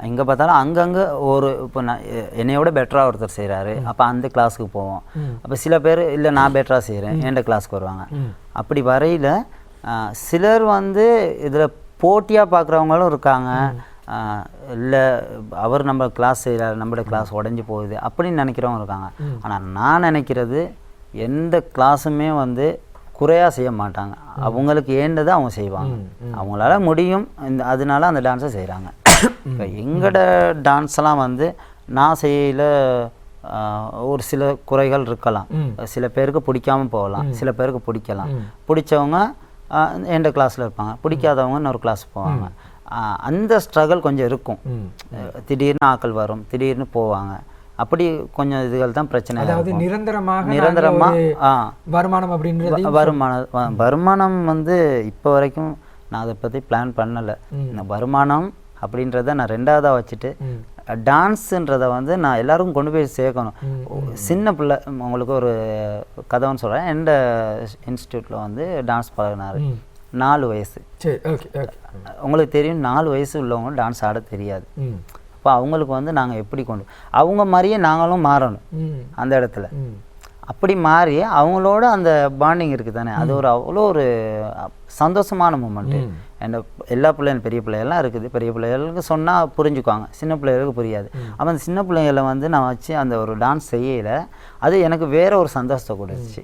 எங்கே பார்த்தாலும் அங்கங்கே ஒரு இப்போ நான் என்னையோட பெட்டராக ஒருத்தர் செய்கிறாரு, அப்போ அந்த கிளாஸுக்கு போவோம். அப்போ சில பேர் இல்லை நான் பெட்டராக செய்கிறேன் எந்த கிளாஸுக்கு வருவாங்க. அப்படி வரையில் சிலர் வந்து இதில் போட்டியாக பார்க்குறவங்களும் இருக்காங்க. இல்லை அவர் நம்ம கிளாஸ் செய்கிறாரு, நம்மளோட கிளாஸ் உடஞ்சி போகுது அப்படின்னு நினைக்கிறவங்க இருக்காங்க. ஆனால் நான் நினைக்கிறது எந்த கிளாஸுமே வந்து குறையாக செய்ய மாட்டாங்க. அவங்களுக்கு ஏண்டதை அவங்க செய்வாங்க. அவங்களால முடியும், அதனால அந்த டான்ஸை செய்கிறாங்க. இப்போ எங்களோட டான்ஸ்லாம் வந்து நான் செய்யல ஒரு சில குறைகள் இருக்கலாம். சில பேருக்கு பிடிக்காம போகலாம், சில பேருக்கு பிடிக்கலாம். பிடிச்சவங்க எந்த கிளாஸில் இருப்பாங்க, பிடிக்காதவங்க இன்னொரு கிளாஸ் போவாங்க. அந்த ஸ்ட்ரகிள் கொஞ்சம் இருக்கும். திடீர்னு ஆக்கள் வரும், திடீர்னு போவாங்க. அப்படி கொஞ்சம் இதுகள் தான் பிரச்சனை. அதாவது நிரந்தரமாக வருமானம் அப்படின்றது வருமானம் வந்து இப்போ வரைக்கும் நான் அதை பற்றி பிளான் பண்ணலை. இந்த வருமானம் அப்படின்றத நான் 2ஆவதாக வச்சுட்டு டான்ஸுன்றதை வந்து நான் எல்லாருக்கும் கொண்டு போய் சேர்க்கணும். சின்ன பிள்ளை உங்களுக்கு ஒரு கதைன்னு சொல்கிறேன். எந்த இன்ஸ்டியூட்டில் வந்து டான்ஸ் பழகினார் 4 வயசு. உங்களுக்கு தெரியும் 4 வயசு உள்ளவங்க டான்ஸ் ஆட தெரியாது. அப்போ அவங்களுக்கு வந்து நாங்கள் எப்படி அவங்க மாதிரியே நாங்களும் மாறணும் அந்த இடத்துல. அப்படி மாறி அவங்களோட அந்த பாண்டிங் இருக்குது தானே, அது ஒரு அவ்வளோ ஒரு சந்தோஷமான மூமெண்ட்டு. எல்லா பிள்ளைகளும் பெரிய பிள்ளைகள்லாம் இருக்குது, பெரிய பிள்ளைகளுக்கு சொன்னால் புரிஞ்சுக்குவாங்க, சின்ன பிள்ளைகளுக்கு புரியாது. அப்போ அந்த சின்ன பிள்ளைகளை வந்து நான் வச்சு அந்த ஒரு டான்ஸ் செய்யலை, அது எனக்கு வேறு ஒரு சந்தோஷத்தை கொடுத்துச்சு.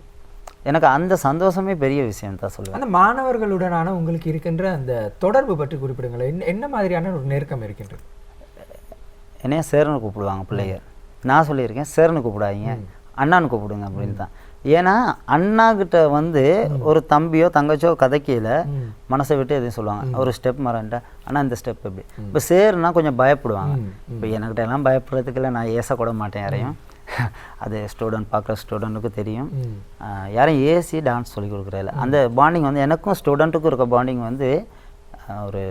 எனக்கு அந்த சந்தோஷமே பெரிய விஷயம் தான் சொல்லுவேன். அந்த மாணவர்களுடனான உங்களுக்கு இருக்கின்ற அந்த தொடர்பு பற்றி குறிப்பிடுங்களேன். என்ன மாதிரியான ஒரு நெருக்கம் இருக்கின்றது? என்னைய சேர்னு கூப்பிடுவாங்க பிள்ளைங்க. நான் சொல்லியிருக்கேன் சேர்னு கூப்பிடாதீங்க, அண்ணான்னு கூப்பிடுங்க அப்படின்னு தான். ஏன்னா அண்ணா கிட்ட வந்து ஒரு தம்பியோ தங்கச்சோ கதைக்கையில் மனசை விட்டு எதையும் சொல்லுவாங்க. ஒரு ஸ்டெப் மறந்துட்டா ஆனால் இந்த ஸ்டெப் எப்படி. இப்போ சேர்னா கொஞ்சம் பயப்படுவாங்க. இப்போ எனக்கிட்ட எல்லாம் பயப்படுறதுக்குள்ள நான் ஏசக்கூட மாட்டேன் யாரையும். அது பார்க்குற ஸ்டூடெண்ட்டுக்கு தெரியும். யாரும் ஏசி டான்ஸ் சொல்லி கொடுக்குறதில்ல. அந்த பாண்டிங் வந்து எனக்கும் ஸ்டூடெண்ட்டுக்கும் இருக்க பாண்டிங் வந்து ஒரு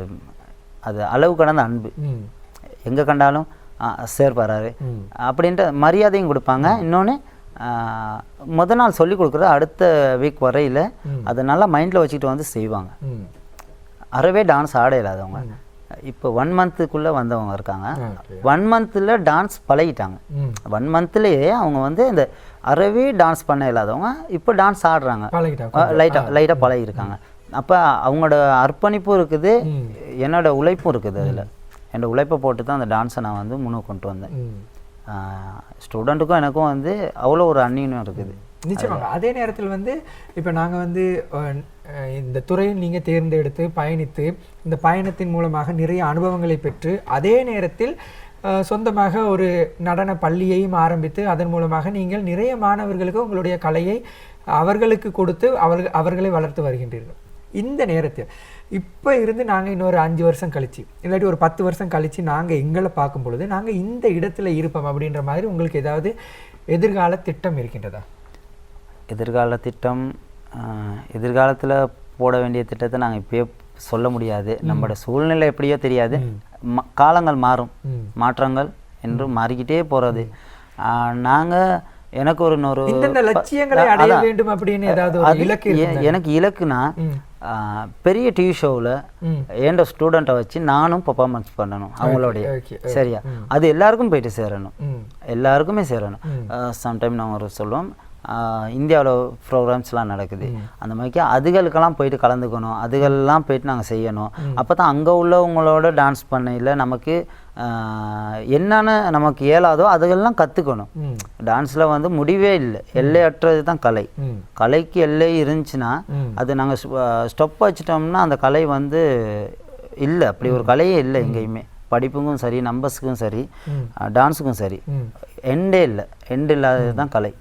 அது அளவு கடந்த அன்பு. எங்கே கண்டாலும் சார் வராரு அப்படின்ட்டு மரியாதையும் கொடுப்பாங்க. இன்னொன்று முதல் நாள் சொல்லி கொடுக்குறது அடுத்த வீக் வரையில் அதை நல்லா மைண்டில் வச்சுக்கிட்டு வந்து செய்வாங்க. அறவே டான்ஸ் ஆட இல்லாதவங்க இப்போ 1 மந்த்துக்குள்ளே வந்தவங்க இருக்காங்க. 1 மந்த்தில் டான்ஸ் பழகிட்டாங்க. 1 மந்த்லேயே அவங்க வந்து இந்த அறவே டான்ஸ் பண்ண இல்லாதவங்க இப்போ டான்ஸ் ஆடுறாங்க, லைட்டாக பழகிருக்காங்க. அப்போ அவங்களோட அர்ப்பணிப்பும் இருக்குது, என்னோட உழைப்பும் இருக்குது. அதில் என்னோடய உழைப்பை போட்டு தான் அந்த டான்ஸை நான் வந்து முன்னுக்கு கொண்டு வந்தேன். ஸ்டூடெண்ட்டுக்கும் எனக்கும் வந்து அவ்வளோ ஒரு அந்நியம் இருக்குது. நிச்சயமாக. அதே நேரத்தில் வந்து இப்போ நாங்கள் வந்து இந்த துறையில் நீங்கள் தேர்ந்தெடுத்து பயணித்து இந்த பயணத்தின் மூலமாக நிறைய அனுபவங்களை பெற்று அதே நேரத்தில் சொந்தமாக ஒரு நடன பள்ளியையும் ஆரம்பித்து அதன் மூலமாக நீங்கள் நிறைய மாணவர்களுக்கு உங்களுடைய கலையை அவர்களுக்கு கொடுத்து அவர்களை வளர்த்து வருகின்றீர்கள். இந்த நேரத்தில் இப்போ இருந்து நாங்கள் இன்னொரு 5 வருஷம் கழிச்சு இல்லாட்டி ஒரு 10 வருஷம் கழித்து நாங்கள் எங்களை பார்க்கும் பொழுது நாங்கள் இந்த இடத்துல இருப்போம் அப்படின்ற மாதிரி உங்களுக்கு ஏதாவது எதிர்கால திட்டம் இருக்கின்றதா? எதிர்கால திட்டம் எதிர்காலத்தில் போட வேண்டிய திட்டத்தை நாங்கள் இப்போயே சொல்ல முடியாது. நம்மளோட சூழ்நிலை எப்படியோ தெரியாது. காலங்கள் மாறும், மாற்றங்கள் என்று மாறிக்கிட்டே போகிறது. நாங்கள் எனக்கு ஒரு லட்சியங்களை அடைய வேண்டும் அப்படின்னு ஏதாவது இலக்கு? எனக்கு இலக்குனா பெரிய டிவி ஷோவில் என் ஸ்டூடெண்ட்டை வச்சு நானும் பர்ஃபார்மன்ஸ் பண்ணணும் அவங்களுடைய. சரியா? அது எல்லாருக்கும் போயிட்டு சேரணும், எல்லாருக்குமே சேரணும். சம்டைம் நாங்கள் ஒரு சொல்லுவோம், இந்தியாவில் ப்ரோக்ராம்ஸ்லாம் நடக்குது, அந்த மாதிரிக்கு அதுகளுக்கெல்லாம் போயிட்டு கலந்துக்கணும், அதுகள்லாம் போயிட்டு நாங்கள் செய்யணும். அப்போ தான் அங்கே உள்ளவங்களோட டான்ஸ் பண்ணையில் நமக்கு என்னென்ன நமக்கு இயலாதோ அதுகள்லாம் கற்றுக்கணும். டான்ஸில் வந்து முடிவே இல்லை, எல்லையற்றது தான் கலை. கலைக்கு எல்லை இருந்துச்சுன்னா அது நாங்கள் ஸ்டொப் வச்சிட்டோம்னா அந்த கலை வந்து இல்லை, அப்படி ஒரு கலையே இல்லை எங்கேயுமே. படிப்புக்கும் சரி, நம்பர்ஸுக்கும் சரி, டான்ஸுக்கும் சரி எண்டே இல்லை. எண்டு இல்லாதது தான் கலை.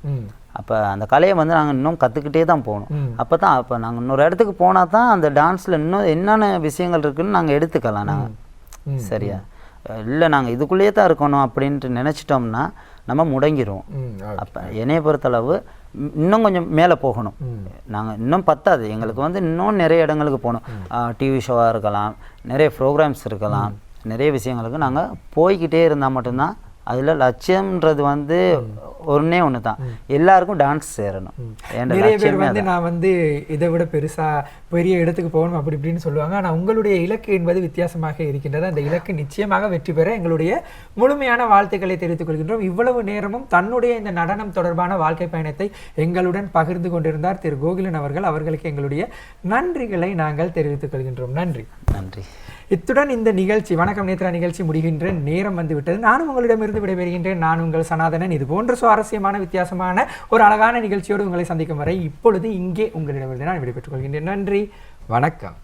அப்போ அந்த கலையை வந்து நாங்கள் இன்னும் கற்றுக்கிட்டே தான் போகணும். அப்போ நாங்கள் இன்னொரு இடத்துக்கு போனால் தான் அந்த டான்ஸில் இன்னும் என்னென்ன விஷயங்கள் இருக்குதுன்னு நாங்கள் எடுத்துக்கலாம் நாங்கள். சரியா? இல்லை நாங்கள் இதுக்குள்ளேயே தான் இருக்கணும் அப்படின்ட்டு நினச்சிட்டோம்னா நம்ம முடங்கிடுவோம். அப்போ என்னையை பொறுத்தளவு இன்னும் கொஞ்சம் மேலே போகணும். நாங்கள் இன்னும் பத்தாது, எங்களுக்கு வந்து இன்னும் நிறைய இடங்களுக்கு போகணும். டிவி ஷோவாக இருக்கலாம், நிறைய ப்ரோக்ராம்ஸ் இருக்கலாம், நிறைய விஷயங்களுக்கு நாங்கள் போய்கிட்டே இருந்தால் மட்டும்தான். அதில் லட்சியம்ன்றது வந்து ஒன்றே ஒன்று தான், எல்லாருக்கும் டான்ஸ் சேரணும். நிறைய பேர் வந்து நான் வந்து இதை விட பெரிய இடத்துக்கு போகணும் அப்படி இப்படின்னு சொல்லுவாங்க. ஆனால் உங்களுடைய இலக்கு என்பது வித்தியாசமாக இருக்கின்றது. அந்த இலக்கு நிச்சயமாக வெற்றி பெற எங்களுடைய முழுமையான வாழ்த்துக்களை தெரிவித்துக் கொள்கின்றோம். இவ்வளவு நேரமும் தன்னுடைய இந்த நடனம் தொடர்பான வாழ்க்கை பயணத்தை எங்களுடன் பகிர்ந்து கொண்டிருந்தார் திரு கோகிலன் அவர்கள். அவர்களுக்கு எங்களுடைய நன்றிகளை நாங்கள் தெரிவித்துக் கொள்கின்றோம். நன்றி. நன்றி. இத்துடன் இந்த நிகழ்ச்சி வணக்கம் நேத்ரா நிகழ்ச்சி முடிகின்ற நேரம் வந்துவிட்டது. நானும் உங்களிடமிருந்து விடைபெறுகின்றேன். நான் உங்கள் சனாதனன். இது போன்ற சுவாரஸ்யமான வித்தியாசமான ஒரு அழகான நிகழ்ச்சியோடு உங்களை சந்திக்கும் வரை இப்பொழுது இங்கே உங்களிடமிருந்து நான் விடைபெற்றுக் கொள்கின்றேன். நன்றி, வணக்கம்.